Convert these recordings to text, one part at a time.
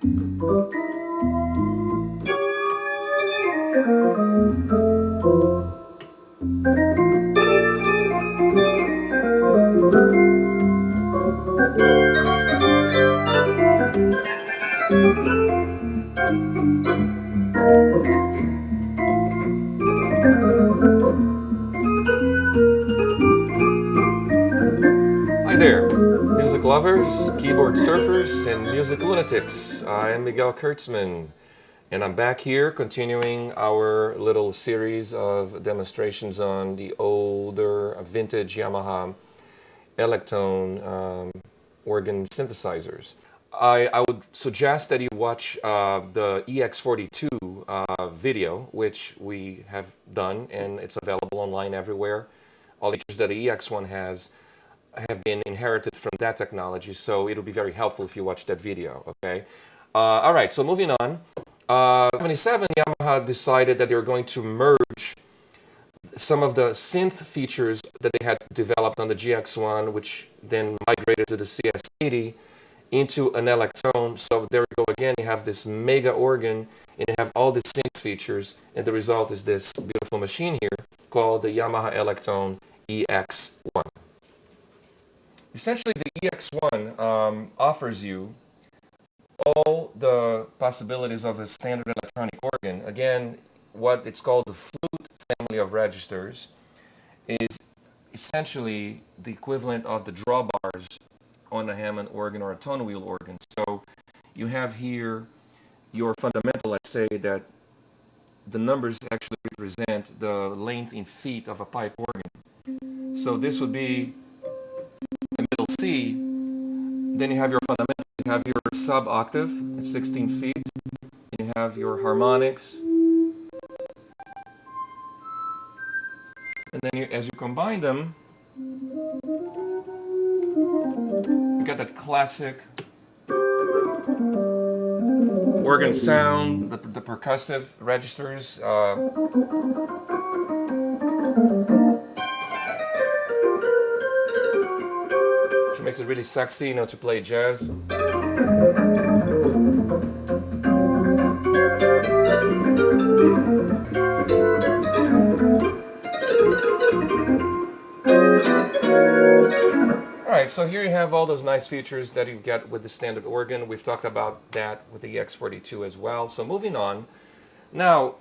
Hi there, music lovers, keyboard surfers, and music lunatics. I am Miguel Kertsman, and I'm back here continuing our little series of demonstrations on the older vintage Yamaha Electone organ synthesizers. I would suggest that you watch the EX42 video, which we have done, and it's available online everywhere. All the features that the EX1 has have been inherited from that technology, so it'll be very helpful if you watch that video, okay? All right, so moving on. 77, Yamaha decided that they were going to merge some of the synth features that they had developed on the GX1, which then migrated to the CS80, into an Electone. So there we go again, you have this mega organ, and you have all the synth features, and the result is this beautiful machine here called the Yamaha Electone EX-1. Essentially, the EX-1 offers you all the possibilities of a standard electronic organ. Again, what it's called the flute family of registers is essentially the equivalent of the drawbars on a Hammond organ or a tone wheel organ. So you have here your fundamental, let's say that the numbers actually represent the length in feet of a pipe organ. So this would be the middle C. Then you have your fundamental, you have your sub octave at 16 feet, and you have your harmonics. And then as you combine them, you get that classic organ sound, the percussive registers. Which makes it really sexy, to play jazz. Alright, so here you have all those nice features that you get with the standard organ. We've talked about that with the EX42 as well. So moving on. Now,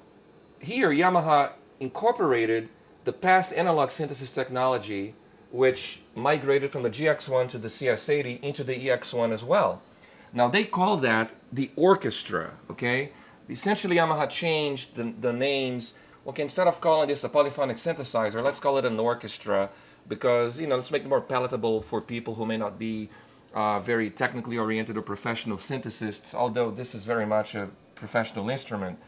here Yamaha incorporated the past analog synthesis technology, which migrated from the GX1 to the CS80 into the EX1 as well. Now they call that the orchestra, okay? Essentially Yamaha changed the names. Okay, instead of calling this a polyphonic synthesizer, let's call it an orchestra, because, let's make it more palatable for people who may not be very technically oriented or professional synthesists, although this is very much a professional instrument.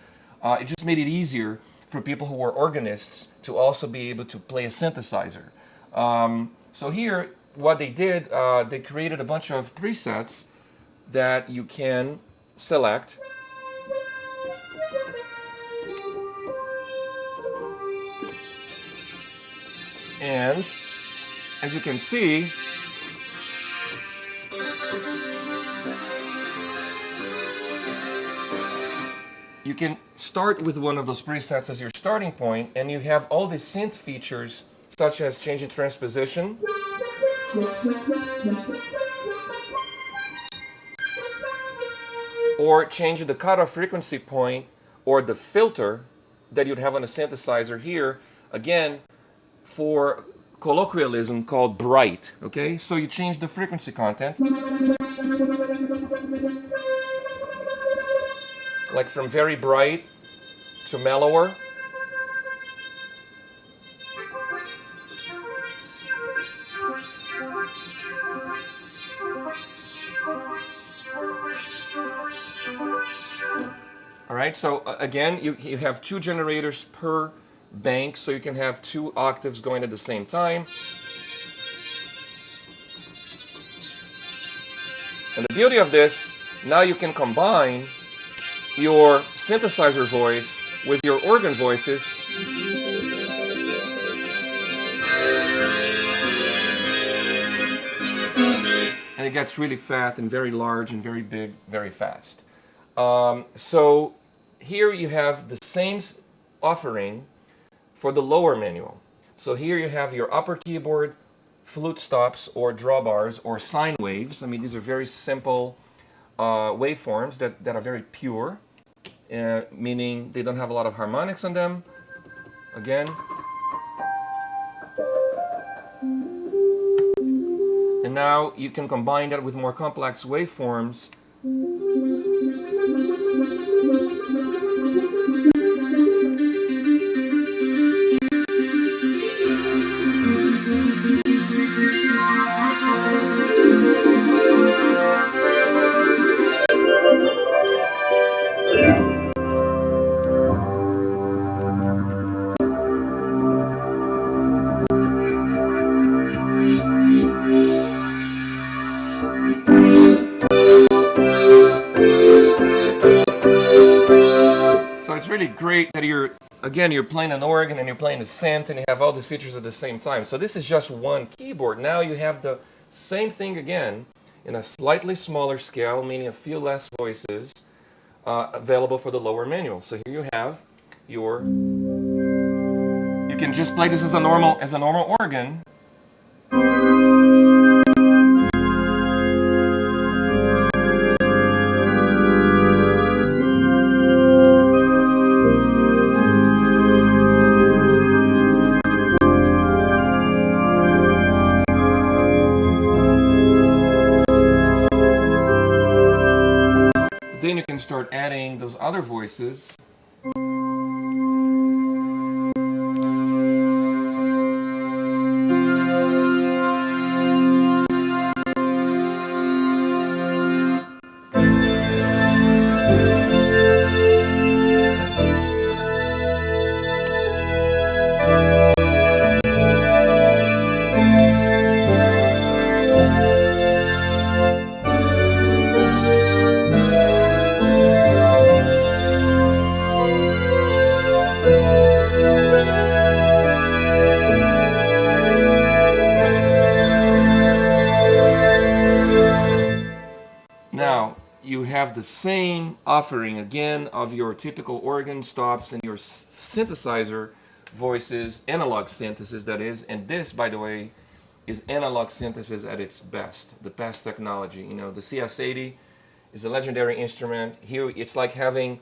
It just made it easier for people who were organists to also be able to play a synthesizer. So here, what they did, they created a bunch of presets that you can select. And as you can see, you can start with one of those presets as your starting point, and you have all the synth features such as changing transposition, or changing the cutoff frequency point or the filter that you'd have on a synthesizer here, again, for colloquialism called bright, okay? So you change the frequency content, like from very bright to mellower. All right, so again, you have 2 generators per bank, so you can have 2 octaves going at the same time. And the beauty of this, now you can combine your synthesizer voice with your organ voices. And it gets really fat and very large and very big, very fast. So here you have the same offering for the lower manual. So here you have your upper keyboard flute stops or drawbars or sine waves. I mean, these are very simple waveforms that are very pure, meaning they don't have a lot of harmonics on them. Again. And now you can combine that with more complex waveforms. So it's really great that you're playing an organ and you're playing a synth and you have all these features at the same time. So this is just one keyboard. Now you have the same thing again in a slightly smaller scale, meaning a few less voices available for the lower manual. So here you have your, you can just play this as a normal organ. Then you can start adding those other voices. Now, you have the same offering again of your typical organ stops and your synthesizer voices, analog synthesis that is, and this, by the way, is analog synthesis at its best, the best technology. You know, the CS80 is a legendary instrument. Here, it's like having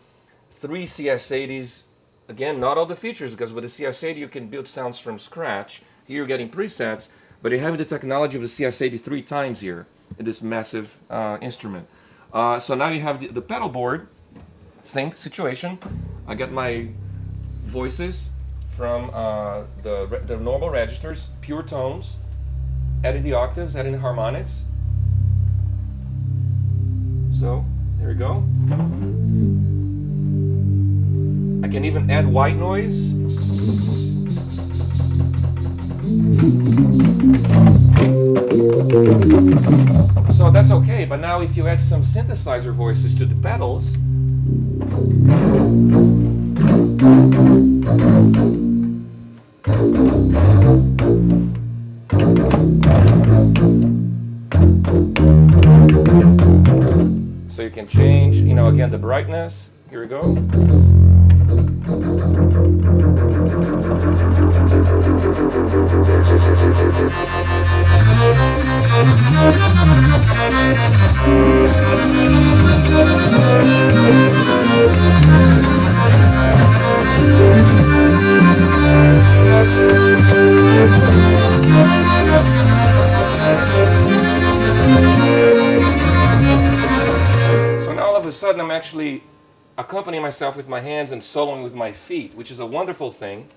3 CS80s. Again, not all the features, because with the CS80 you can build sounds from scratch. Here you're getting presets, but you have the technology of the CS80 3 times here in this massive instrument. So now you have the pedal board, same situation. I get my voices from the normal registers, pure tones, adding the octaves, adding the harmonics. So there we go. I can even add white noise. So that's okay, but now if you add some synthesizer voices to the pedals, so you can change, you know, again the brightness. Here we go. So now all of a sudden I'm actually accompanying myself with my hands and soloing with my feet, which is a wonderful thing,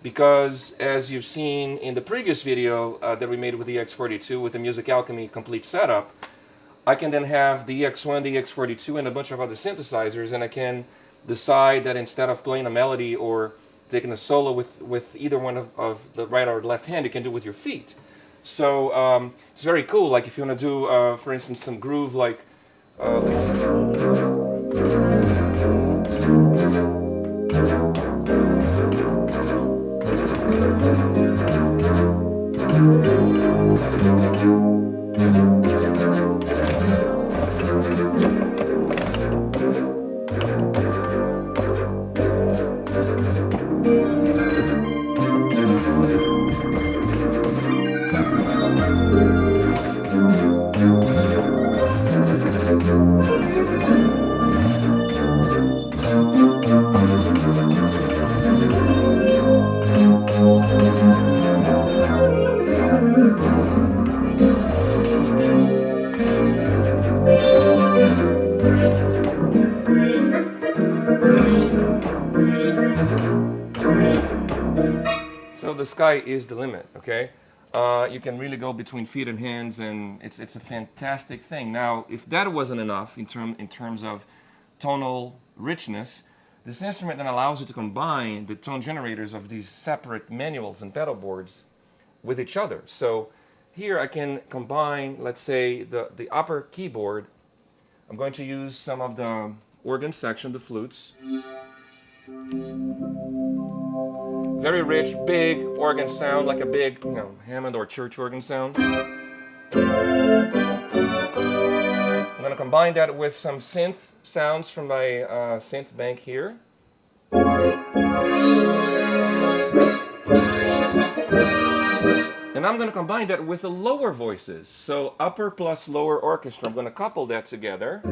because as you've seen in the previous video that we made with the EX42 with the Music Alchemy complete setup, I can then have the EX1, the EX42, and a bunch of other synthesizers, and I can decide that instead of playing a melody or taking a solo with either one of the right or left hand, you can do it with your feet. So it's very cool. Like if you want to do, for instance, some groove like So the sky is the limit, okay? You can really go between feet and hands, and it's a fantastic thing. Now, if that wasn't enough in terms of tonal richness, this instrument then allows you to combine the tone generators of these separate manuals and pedal boards with each other. So here I can combine, let's say, the upper keyboard. I'm going to use some of the organ section, the flutes. Very rich, big organ sound, like a big, Hammond or church organ sound. I'm going to combine that with some synth sounds from my synth bank here. And I'm going to combine that with the lower voices. So upper plus lower orchestra. I'm going to couple that together.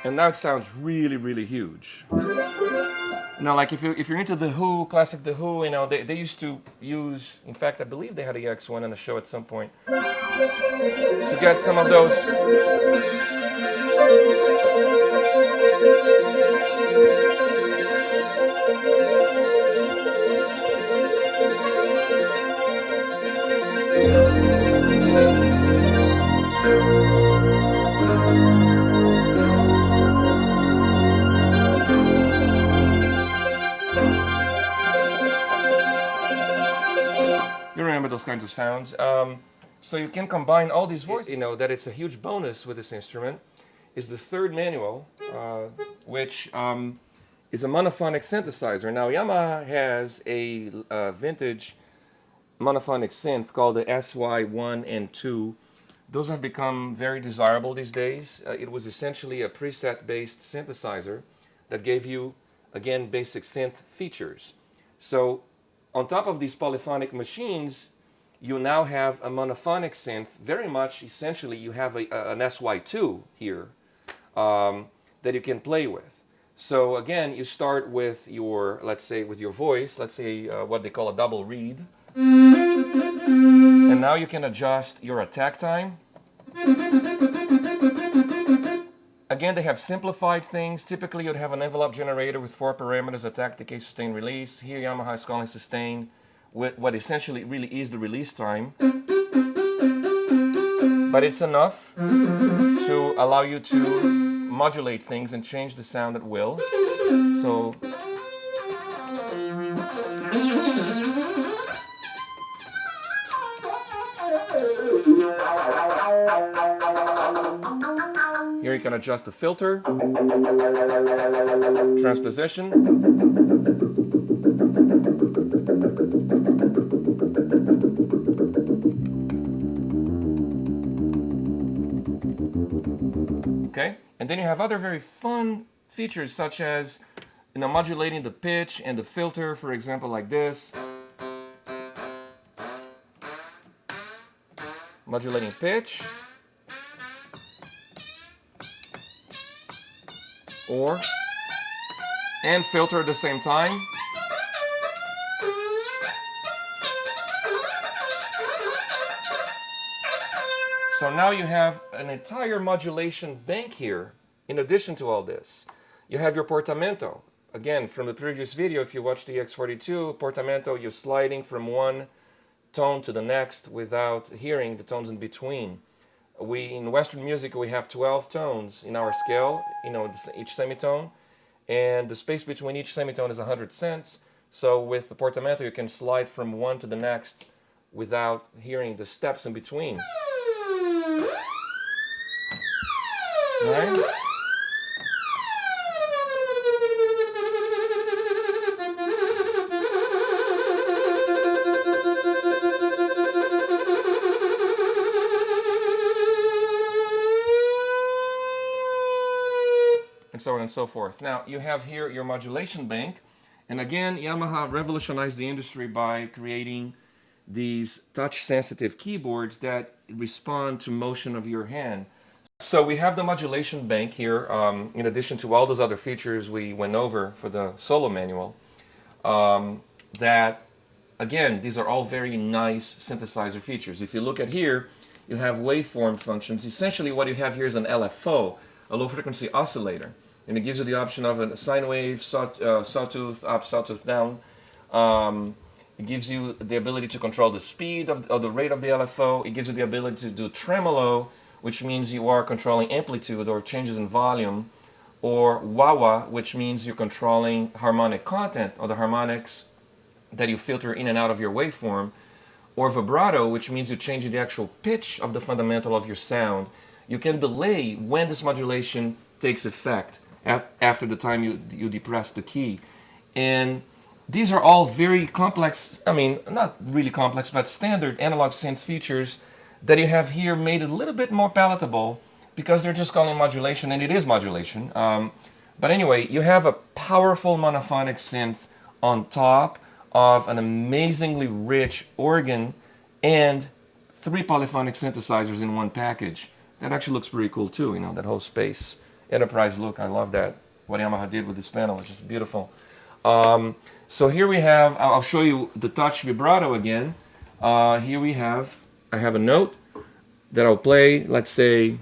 And now it sounds really, really huge. Now, like if you're into The Who, classic The Who, they used to use, in fact, I believe they had an EX-1 on a show at some point, to get some of those. You remember those kinds of sounds. So you can combine all these voices. That it's a huge bonus with this instrument is the third manual, which is a monophonic synthesizer. Now, Yamaha has a vintage monophonic synth called the SY1 and 2. Those have become very desirable these days. It was essentially a preset-based synthesizer that gave you, again, basic synth features. So on top of these polyphonic machines, you now have a monophonic synth. Very much, essentially, you have an SY2 here that you can play with. So again, you start with your, let's say, with your voice, let's say what they call a double reed. And now you can adjust your attack time. Again, they have simplified things. Typically, you'd have an envelope generator with 4 parameters: attack, decay, sustain, release. Here, Yamaha is calling sustain with what essentially really is the release time. But it's enough to allow you to modulate things and change the sound at will. So here you can adjust the filter, transposition, okay? And then you have other very fun features such as modulating the pitch and the filter, for example, like this. Modulating pitch. And filter at the same time. So now you have an entire modulation bank here in addition to all this. You have your portamento. Again, from the previous video, if you watched the EX-42, portamento, you're sliding from one tone to the next without hearing the tones in between. In Western music, we have 12 tones in our scale, each semitone, and the space between each semitone is 100 cents. So with the portamento, you can slide from one to the next without hearing the steps in between. Right? And so on and so forth. Now, you have here your modulation bank. And again, Yamaha revolutionized the industry by creating these touch-sensitive keyboards that respond to motion of your hand. So we have the modulation bank here, in addition to all those other features we went over for the solo manual, that, again, these are all very nice synthesizer features. If you look at here, you have waveform functions. Essentially what you have here is an LFO, a low-frequency oscillator. And it gives you the option of a sine wave, sawtooth up, sawtooth down. It gives you the ability to control the speed of the rate of the LFO. It gives you the ability to do tremolo, which means you are controlling amplitude or changes in volume, or wah-wah, which means you're controlling harmonic content or the harmonics that you filter in and out of your waveform, or vibrato, which means you're changing the actual pitch of the fundamental of your sound. You can delay when this modulation takes effect after the time you depress the key. And these are all very complex, I mean, not really complex, but standard analog synth features that you have here made it a little bit more palatable because they're just calling modulation, and it is modulation. But anyway, you have a powerful monophonic synth on top of an amazingly rich organ and 3 polyphonic synthesizers in one package. That actually looks pretty cool too, you know, that whole space enterprise look. I love that. What Yamaha did with this panel is just beautiful. So here we have, I'll show you the touch vibrato again. Here we have, I have a note that I'll play, let's say,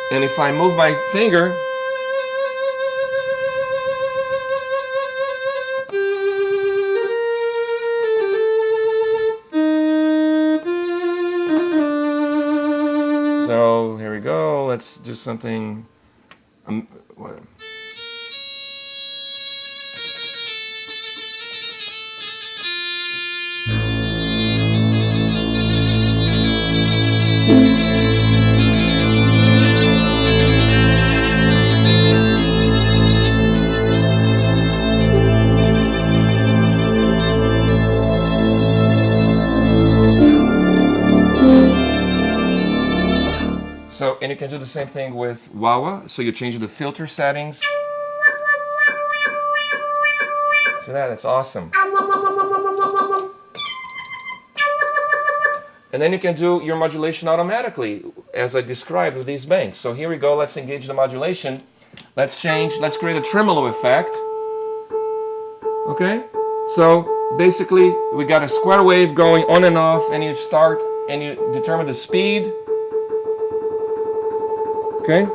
and if I move my finger, so here we go, let's do something, what? So, and you can do the same thing with wah-wah. So you change the filter settings. See that? That's awesome. And then you can do your modulation automatically, as I described with these banks. So here we go. Let's engage the modulation. Let's change. Let's create a tremolo effect. Okay? So basically, we got a square wave going on and off, and you start and you determine the speed. Okay?